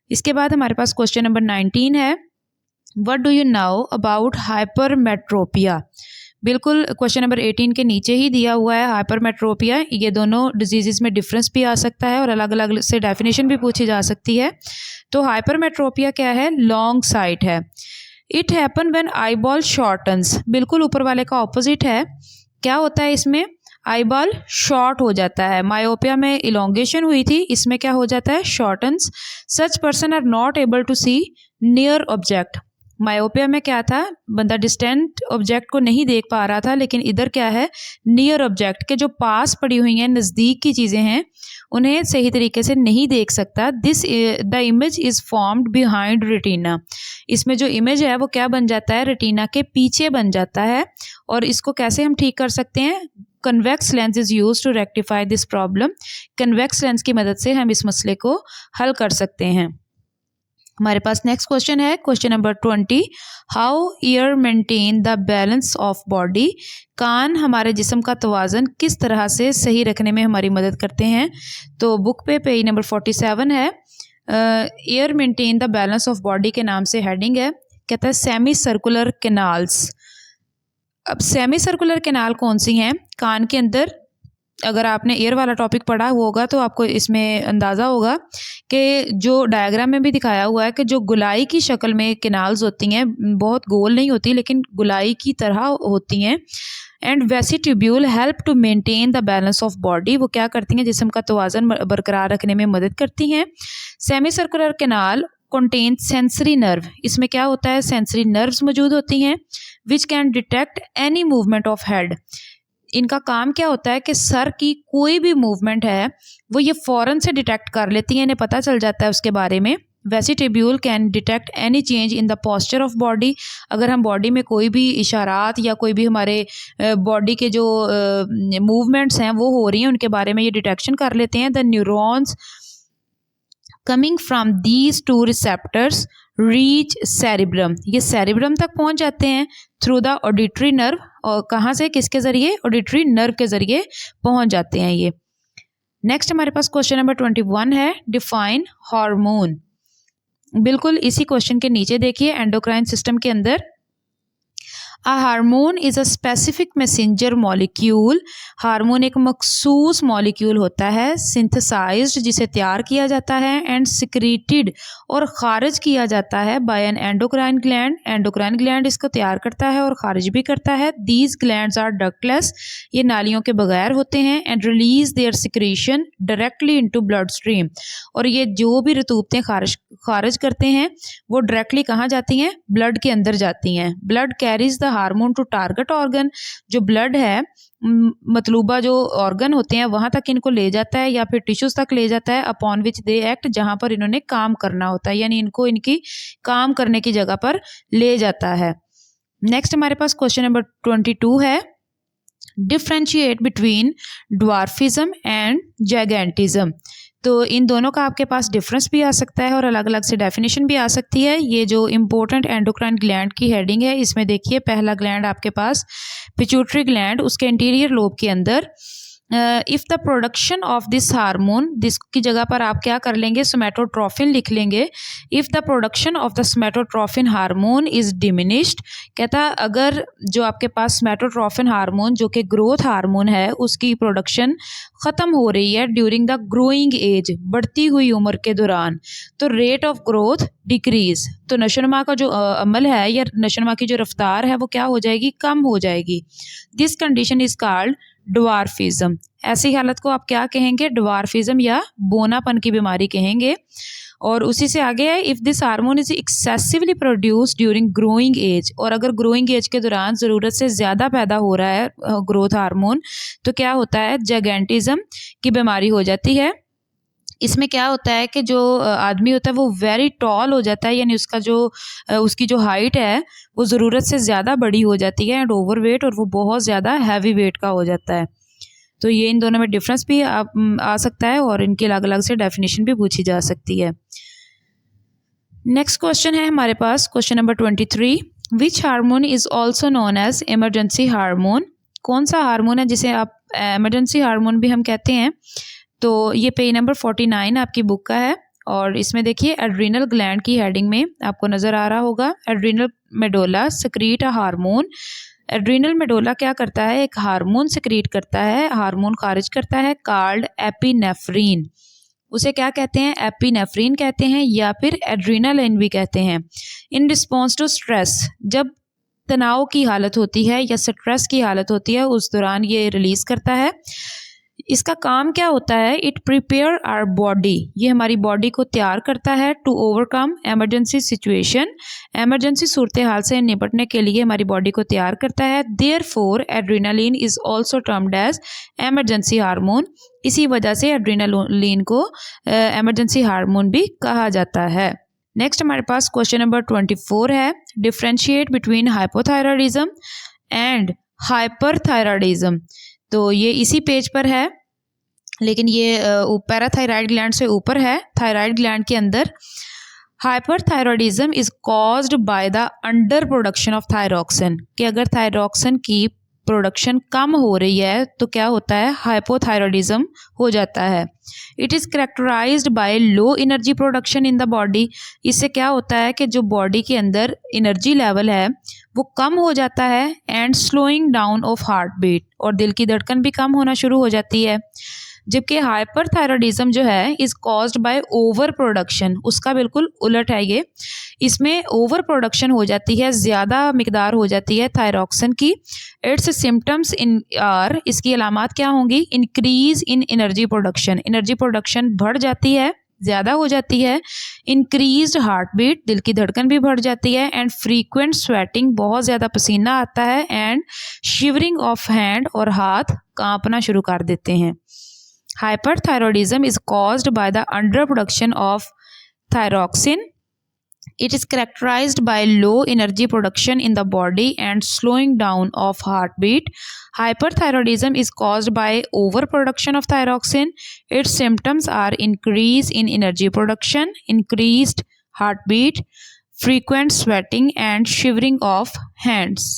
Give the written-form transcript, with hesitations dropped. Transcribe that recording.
इसके बाद हमारे पास क्वेश्चन नंबर 19 है, what do you now about hypermetropia. बिल्कुल क्वेश्चन नंबर 18 के नीचे ही दिया हुआ है हाइपरमेट्रोपिया। ये दोनों डिजीज़ में डिफरेंस भी आ सकता है और अलग अलग से डेफिनेशन भी पूछी जा सकती है। तो हाइपरमेट्रोपिया क्या है, लॉन्ग साइट है। इट हैपन व्हेन आईबॉल शॉर्टन्स, बिल्कुल ऊपर वाले का ऑपोजिट है। क्या होता है इसमें, आईबॉल शॉर्ट हो जाता है। मायोपिया में इलोंगेशन हुई थी, इसमें क्या हो जाता है, shortens. Such person are not able to see near object. Myopia में क्या था, बंदा डिस्टेंट ऑब्जेक्ट को नहीं देख पा रहा था, लेकिन इधर क्या है, नियर ऑब्जेक्ट के जो पास पड़ी हुई हैं, नज़दीक की चीज़ें हैं, उन्हें सही तरीके से नहीं देख सकता। This the image is formed behind retina. इसमें जो इमेज है वो क्या बन जाता है, रेटिना के पीछे बन जाता है। और इसको कैसे हम ठीक कर सकते हैं, convex lens is use to rectify this problem. Convex lens की मदद से हम इस मसले को हल कर सकते हैं। हमारे पास नेक्स्ट क्वेश्चन है, question number 20, how ear maintain the balance of body. कान हमारे जिस्म का तवाज़न किस तरह से सही रखने में हमारी मदद करते हैं। तो बुक पे पेज नंबर 47 है, year maintain the balance of body के नाम से हेडिंग है। कहता है सेमी सर्कुलर कैनाल्स। अब सेमी सर्कुलर कैनाल कौन सी हैं, कान के अंदर अगर आपने एयर वाला टॉपिक पढ़ा होगा तो आपको इसमें अंदाज़ा होगा कि जो डायग्राम में भी दिखाया हुआ है कि जो गुलाई की शक्ल में कैनाल्स होती हैं, बहुत गोल नहीं होती लेकिन गुलाई की तरह होती हैं। And vestibule help to maintain the balance of body. वो क्या करती हैं, जिस्म का तवाज़न बरकरार रखने में मदद करती हैं। Semi circular canal contain sensory nerve. इसमें क्या होता है, सेंसरी नर्व्स मौजूद होती हैं which can detect any movement of head. इनका काम क्या होता है कि सर की कोई भी मूवमेंट है वो ये फ़ौरन से डिटेक्ट कर लेती हैं, इन्हें पता चल जाता है उसके बारे में। Vestibule can detect any change in the posture of body. अगर हम बॉडी में कोई भी इशारात या कोई भी हमारे बॉडी के जो मूवमेंट्स हैं वो हो रही हैं, उनके बारे में ये डिटेक्शन कर लेते हैं। The neurons coming from these two receptors reach cerebrum. ये सेरिब्रम तक पहुंच जाते हैं थ्रू द ऑडिटरी नर्व। और कहाँ से, किसके ज़रिए, ऑडिटरी नर्व के ज़रिए पहुंच जाते हैं ये। नेक्स्ट हमारे पास क्वेश्चन नंबर 21 है, डिफाइन हार्मोन। बिल्कुल इसी क्वेश्चन के नीचे देखिए, एंडोक्राइन सिस्टम के अंदर A hormone is a specific messenger molecule. Hormone एक मखसूस मॉलिक्यूल होता है, सिंथेसाइज्ड जिसे तैयार किया जाता है, एंड सिक्रीटेड और खारिज किया जाता है by an endocrine gland. Endocrine gland इसको तैयार करता है और खारिज भी करता है। दीज ग्लैंड्स आर डक्टलेस, ये नालियों के बगैर होते हैं। And release their secretion directly into blood stream. और ये जो भी रतूबतें खारिज करते हैं वो डायरेक्टली कहाँ जाती हैं, ब्लड के अंदर जाती हैं। Blood carries the hormone to target organ. जो ब्लड है मतलूबा जो ऑर्गन होते हैं वहाँ तक इनको ले जाता है या फिर टिश्यूज तक ले जाता है, अपॉन विच दे एक्ट, जहाँ पर इन्होंने काम करना होता है, यानी इनको इनकी काम करने की जगह पर ले जाता है। नेक्स्ट हमारे पास क्वेश्चन नंबर 22 है, डिफ्रेंशिएट बिटवीन ड्वार्फिज्म एंड जायगेंटिज्म। तो इन दोनों का आपके पास डिफरेंस भी आ सकता है और अलग अलग से डेफिनेशन भी आ सकती है। ये जो इम्पोर्टेंट एंडोक्राइन ग्लैंड की हेडिंग है, इसमें देखिए पहला ग्लैंड आपके पास पिट्यूटरी ग्लैंड, उसके इंटीरियर लोब के अंदर if the production of this hormone, this की जगह पर आप क्या कर लेंगे, सोमैटोट्रोफिन लिख लेंगे। If the production of the somatotrophin hormone is diminished, कहता अगर जो आपके पास सोमैटोट्रोफिन हार्मोन जो कि ग्रोथ हार्मोन है उसकी प्रोडक्शन ख़त्म हो रही है ड्यूरिंग द ग्रोइंग एज, बढ़ती हुई उम्र के दौरान, तो रेट ऑफ ग्रोथ डिक्रीज, तो नशोनुमा का जो अमल है या नशोनुमा की जो रफ्तार है वो क्या हो जाएगी, कम हो जाएगी। This condition is called dwarfism. ऐसी हालत को आप क्या कहेंगे, ड्वार्फिज्म या बोनापन की बीमारी कहेंगे। और उसी से आगे है, if this hormone is excessively produced during growing age, और अगर ग्रोइंग एज के दौरान ज़रूरत से ज़्यादा पैदा हो रहा है ग्रोथ हार्मोन, तो क्या होता है, जायगेंटिज्म की बीमारी हो जाती है। इसमें क्या होता है कि जो आदमी होता है वो वेरी टॉल हो जाता है, यानी उसकी जो हाइट है वो ज़रूरत से ज़्यादा बड़ी हो जाती है, एंड ओवर वेट, और वो बहुत ज़्यादा हैवी वेट का हो जाता है। तो ये इन दोनों में डिफरेंस भी आ सकता है और इनकी अलग अलग से डेफिनेशन भी पूछी जा सकती है। नेक्स्ट क्वेश्चन है हमारे पास question number 23, which hormone is also known as emergency hormone. कौन सा हार्मोन है जिसे आप इमरजेंसी हार्मोन भी हम कहते हैं। तो ये पेज नंबर 49 आपकी बुक का है और इसमें देखिए एड्रीनल ग्लैंड की हेडिंग में आपको नज़र आ रहा होगा adrenal medulla secrete a hormone. Adrenal medulla क्या करता है, एक हार्मोन secrete करता है, हार्मोन खारिज करता है कॉल्ड एपिनेफ्रीन। उसे क्या कहते हैं, एपिनेफ्रीन कहते हैं या फिर एड्रीनालिन भी कहते हैं। इन रिस्पॉन्स टू स्ट्रेस, जब तनाव की हालत होती है या स्ट्रेस की हालत होती है उस दौरान ये रिलीज़ करता है। इसका काम क्या होता है, इट प्रिपेयर आवर बॉडी, ये हमारी बॉडी को तैयार करता है to overcome emergency situation, emergency सूरत हाल से निपटने के लिए हमारी बॉडी को तैयार करता है। Therefore adrenaline is also termed as emergency hormone, इसी वजह से एड्रीनालिन को एमरजेंसी हार्मोन भी कहा जाता है। नेक्स्ट हमारे पास क्वेश्चन नंबर 24 है, differentiate between hypothyroidism and hyperthyroidism. तो ये इसी पेज पर है लेकिन ये पैराथायराइड ग्लैंड से ऊपर है, थायराइड ग्लैंड के अंदर। Hyperthyroidism is caused by the under production of thyroxine, कि अगर थायरॉक्सिन की प्रोडक्शन कम हो रही है तो क्या होता है, हाइपोथायरॉयडिज्म हो जाता है। It is characterised by low energy production in the body, इससे क्या होता है कि जो बॉडी के अंदर एनर्जी लेवल है वो कम हो जाता है, and slowing down of heart beat, और दिल की धड़कन भी कम होना शुरू हो जाती है। जबकि हाइपरथायरॉयडिज्म जो है is caused by over production, उसका बिल्कुल उलट है ये, इसमें ओवर प्रोडक्शन हो जाती है, ज़्यादा मिकदार हो जाती है थायरॉक्सिन की। इट्स सिम्टम्स इन आर, इसकी अलामात क्या होंगी, increase in energy production, energy production बढ़ जाती है, ज़्यादा हो जाती है, इंक्रीज्ड हार्ट बीट, दिल की धड़कन भी बढ़ जाती है, एंड फ्रीक्वेंट स्वेटिंग, बहुत ज़्यादा पसीना आता है, एंड शिवरिंग ऑफ हैंड, और हाथ कांपना शुरू कर देते हैं। Hyperthyroidism is caused by the underproduction of thyroxine. It is characterized by low energy production in the body and slowing down of heartbeat. Hyperthyroidism is caused by overproduction of thyroxine. Its symptoms are increase in energy production, increased heartbeat, frequent sweating, and shivering of hands.